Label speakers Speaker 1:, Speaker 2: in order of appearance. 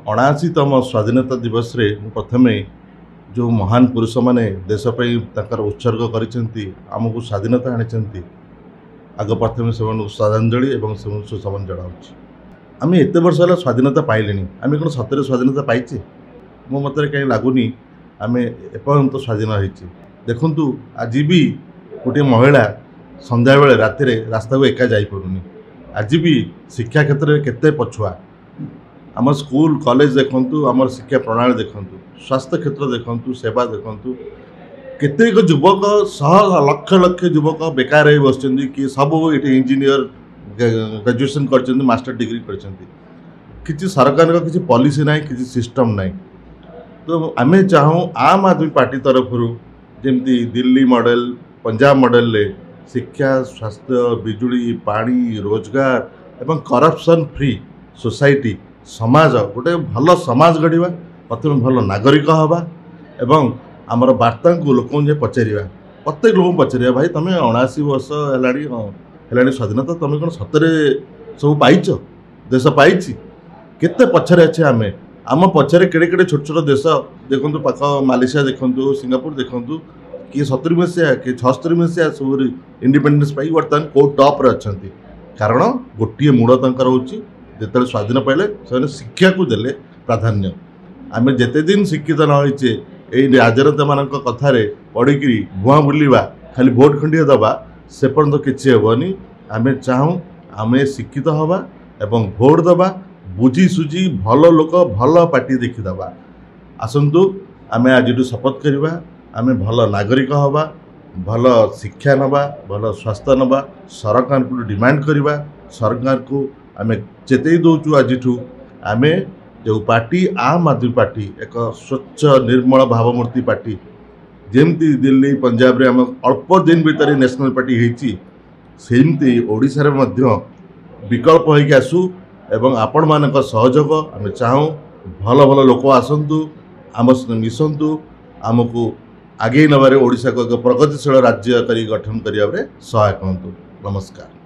Speaker 1: 79तम स्वाधीनता दिवस रे प्रथमे जो महान पुरुष माने देशपाई उत्सर्ग करमको स्वाधीनता आनी आग प्रथम से श्रद्धांजलि और सुसमन जनाऊँ। आम एत वर्ष है स्वाधीनता पाइले आम कौन सतरे स्वाधीनता पाइचे मो मत कहीं लगुनि आम एपर्यंत स्वाधीन होती। देखु आज भी गोटे महिला संध्या बेले राति रास्ता को एका जापरूनी आज भी शिक्षा क्षेत्र में केते पछुआ आम स्कूल कॉलेज देखु आम शिक्षा प्रणाली देखु स्वास्थ्य क्षेत्र देखु सेवा देखु केतेक युवक शह लक्ष लक्ष युवक बेकार हो बस कि सब ये इंजीनियर ग्रेजुएशन कर मास्टर डिग्री कर सरकार का किसी पॉलिसी ना कि सिस्टम ना। तो आम चाहूँ आम आदमी पार्टी तरफ जमी दिल्ली मॉडल पंजाब मॉडल रे शिक्षा स्वास्थ्य बिजुली पानी रोजगार एवं करप्शन फ्री सोसाइटी समाज गोटे भल समाज गढ़ा प्रथम भल नागरिक हवा एवं आमर वार्ता को लोक पचार प्रत्येक लोक पचार भाई तुम 79 वर्ष है स्वाधीनता तुम कौन सतरे सब पाइच देश पाई केते पछरे अच्छे आम पछरे केड़े केड़े छोट छोट देश देखु पाख मालेशिया देखु सिंगापुर देखु किए 70 मसीहा किए 76 मसीहा सब इंडिपेंडेंस पाई बर्तमान कौ टॉप रे अच्छा कारण गोटे मूल तंकर होची जिते स्वाधीन पाइले से शिक्षा को देले प्राधान्य। आम जिते दिन शिक्षित न होइचे ये राजनेता मान कथार पढ़ी भुआ बुलवा खाली भोट खंडिया दबा से पर्यंत किसी हेनी। आम चाहूँ आम शिक्षित हवा एवं भोट दबा बुझी सुझी भल लोक भल पार्टी देखीदबा आसतु आम आज शपथ करवा आम भल नागरिक हवा भल शिक्षा नवा भल स्वास्थ्य नवा सरकार को डिमांड करवा सरकार को आम चेतई दौचु आज आम जो पार्टी आम आदमी पार्टी एक स्वच्छ निर्मल भावमूर्ति पार्टी जमती दिल्ली पंजाब रे आम अल्प दिन भीतर नेशनल पार्टी होती सेमती ओडिशा रे मध्य विकल्प होइक आसू एवं आपण मानक सहयोग आम चाहूँ भल भल लोक आसतु आम मिशंतु आमको आगे नबारे ओडिशा को एक प्रगतिशील राज्य करी गठन करिया सहायक हंतु। नमस्कार।